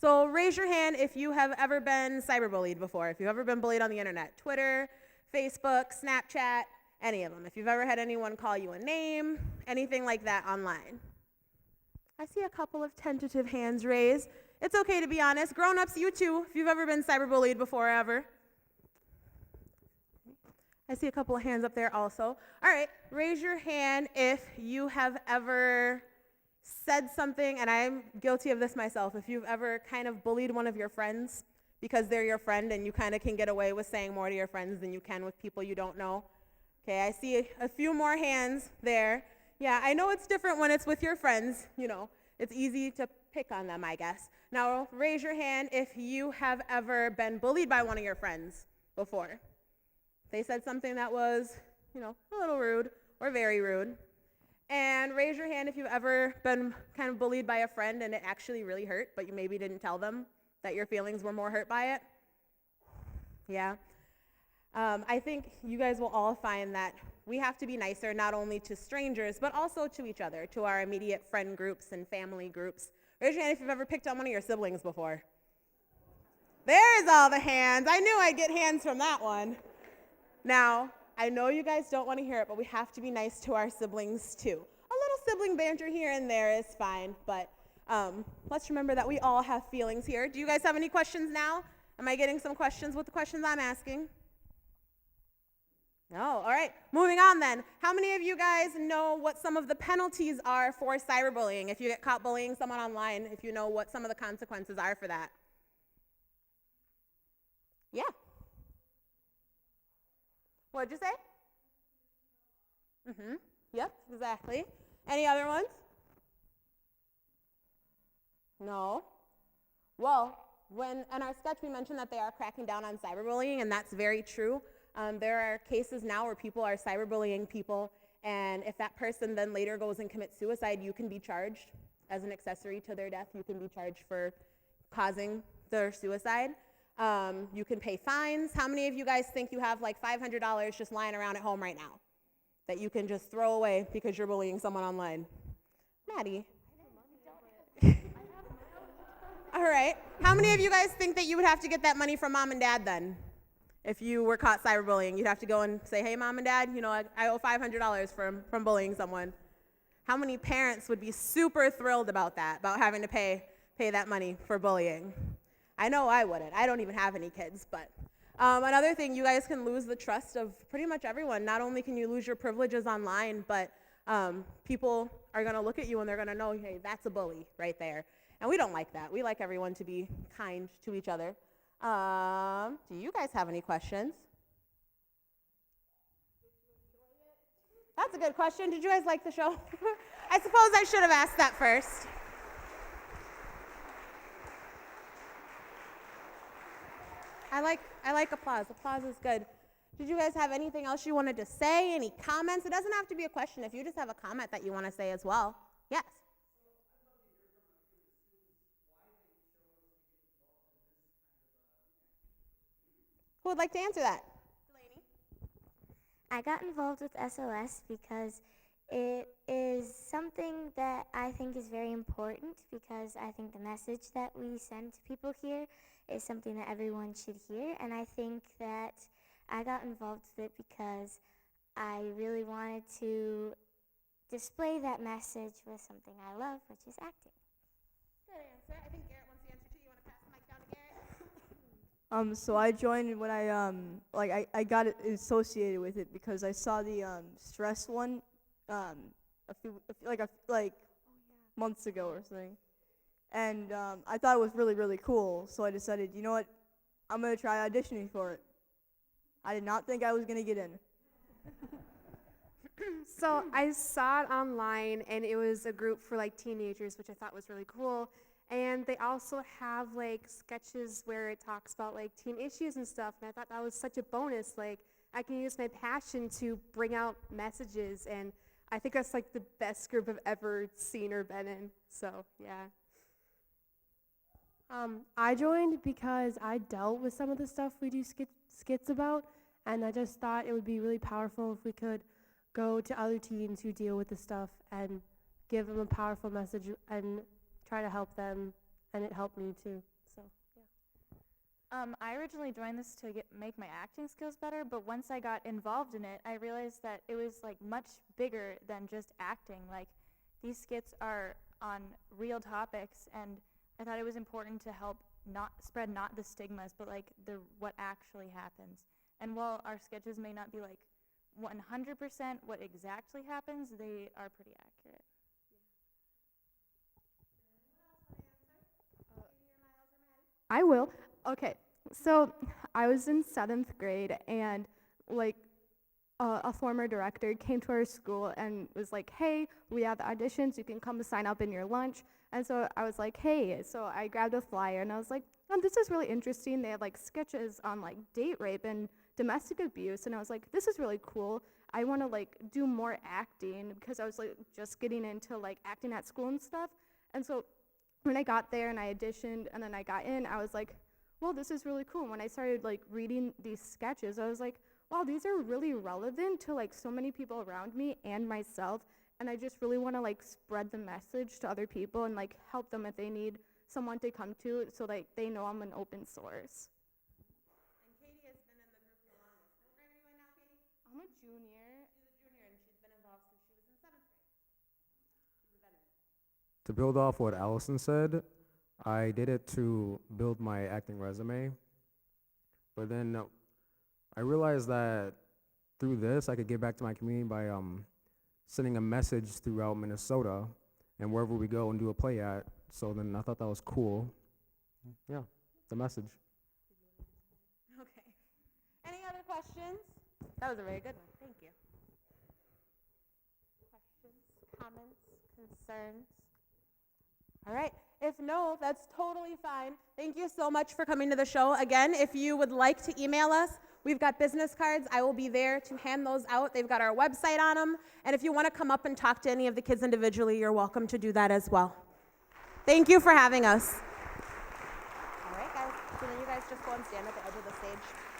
So raise your hand if you have ever been cyberbullied before, if you've ever been bullied on the internet, Twitter, Facebook, Snapchat, any of them. If you've ever had anyone call you a name, anything like that online. I see a couple of tentative hands raised. It's okay to be honest. Grown-ups, you too, if you've ever been cyberbullied before ever. I see a couple of hands up there also. All right, raise your hand if you have ever said something, and I'm guilty of this myself, if you've ever kind of bullied one of your friends because they're your friend and you kind of can get away with saying more to your friends than you can with people you don't know. Okay, I see a few more hands there. Yeah, I know it's different when it's with your friends, you know. It's easy to pick on them, I guess. Now, raise your hand if you have ever been bullied by one of your friends before. They said something that was, you know, a little rude or very rude. And raise your hand if you've ever been kind of bullied by a friend and it actually really hurt, but you maybe didn't tell them that your feelings were more hurt by it. Yeah. I think you guys will all find that we have to be nicer not only to strangers, but also to each other, to our immediate friend groups and family groups. Raise your hand if you've ever picked on one of your siblings before. There's all the hands. I knew I'd get hands from that one. Now, I know you guys don't want to hear it, but we have to be nice to our siblings too. A little sibling banter here and there is fine, but let's remember that we all have feelings here. Do you guys have any questions now? Am I getting some questions with the questions I'm asking? No, all right. Moving on then. How many of you guys know what some of the penalties are for cyberbullying? If you get caught bullying someone online, if you know what some of the consequences are for that? Yeah. What'd you say? Yep, exactly. Any other ones? No. Well, in our sketch we mentioned that they are cracking down on cyberbullying, and that's very true. There are cases now where people are cyberbullying people, and if that person then later goes and commits suicide, you can be charged as an accessory to their death. You can be charged for causing their suicide. You can pay fines. How many of you guys think you have like $500 just lying around at home right now that you can just throw away because you're bullying someone online? Maddie? All right. How many of you guys think that you would have to get that money from mom and dad then? If you were caught cyberbullying, you'd have to go and say, hey, mom and dad, you know, I owe $500 from bullying someone. How many parents would be super thrilled about that, about having to pay that money for bullying? I know I wouldn't. I don't even have any kids, but another thing, you guys can lose the trust of pretty much everyone. Not only can you lose your privileges online, but people are going to look at you and they're going to know, hey, that's a bully right there. And we don't like that. We like everyone to be kind to each other. Do you guys have any questions? That's a good question. Did you guys like the show? I suppose I should have asked that first. I like applause. Applause is good. Did you guys have anything else you wanted to say? Any comments? It doesn't have to be a question. If you just have a comment that you want to say as well. Yes. Who would like to answer that? Delaney? I got involved with SOS because it is something that I think is very important, because I think the message that we send to people here is something that everyone should hear, and I think that I got involved with it because I really wanted to display that message with something I love, which is acting. Good answer. I think Garrett wants the answer too. You want to pass the mic down to Garrett? So I joined when I got it associated with it because I saw the stress one a few months ago or something, and I thought it was really, really cool. So I decided, you know what, I'm gonna try auditioning for it. I did not think I was gonna get in. So I saw it online, and it was a group for like teenagers, which I thought was really cool. And they also have like sketches where it talks about like teen issues and stuff, and I thought that was such a bonus. Like, I can use my passion to bring out messages, and I think that's like the best group I've ever seen or been in. So yeah. I joined because I dealt with some of the stuff we do skits about, and I just thought it would be really powerful if we could go to other teens who deal with this stuff and give them a powerful message and try to help them and it helped me too. So yeah. I originally joined this to make my acting skills better, but once I got involved in it, I realized that it was like much bigger than just acting. Like these skits are on real topics, and I thought it was important to help not spread not the stigmas, but like what actually happens. And while our sketches may not be like 100% what exactly happens, they are pretty accurate. I will. Okay, so I was in 7th grade, and like a former director came to our school and was like, hey, we have auditions, you can come sign up in your lunch. And so I was like, hey, so I grabbed a flyer and I was like, oh, this is really interesting. They have like sketches on like date rape and domestic abuse, and I was like, this is really cool. I want to like do more acting because I was like just getting into like acting at school and stuff. And so when I got there and I auditioned and then I got in, I was like, well, this is really cool. And when I started like reading these sketches, I was like, wow, these are really relevant to like so many people around me and myself. And I just really want to like spread the message to other people and like help them if they need someone to come to, so like they know I'm an open source. And Katie has been in the group the longest. What grade are you in now, Katie? I'm a junior. She's a junior, and she's been involved since she was in 7th grade. She's a veteran. To build off what Allison said, I did it to build my acting resume. But then I realized that through this, I could give back to my community by sending a message throughout Minnesota and wherever we go and do a play at. So then I thought that was cool. Yeah, the message. Okay. Any other questions? That was a very good one. Thank you. Questions, comments, concerns? All right. If no, that's totally fine. Thank you so much for coming to the show. Again, if you would like to email us, we've got business cards. I will be there to hand those out. They've got our website on them. And if you want to come up and talk to any of the kids individually, you're welcome to do that as well. Thank you for having us. All right, guys. So then you guys just go and stand at the edge of the stage.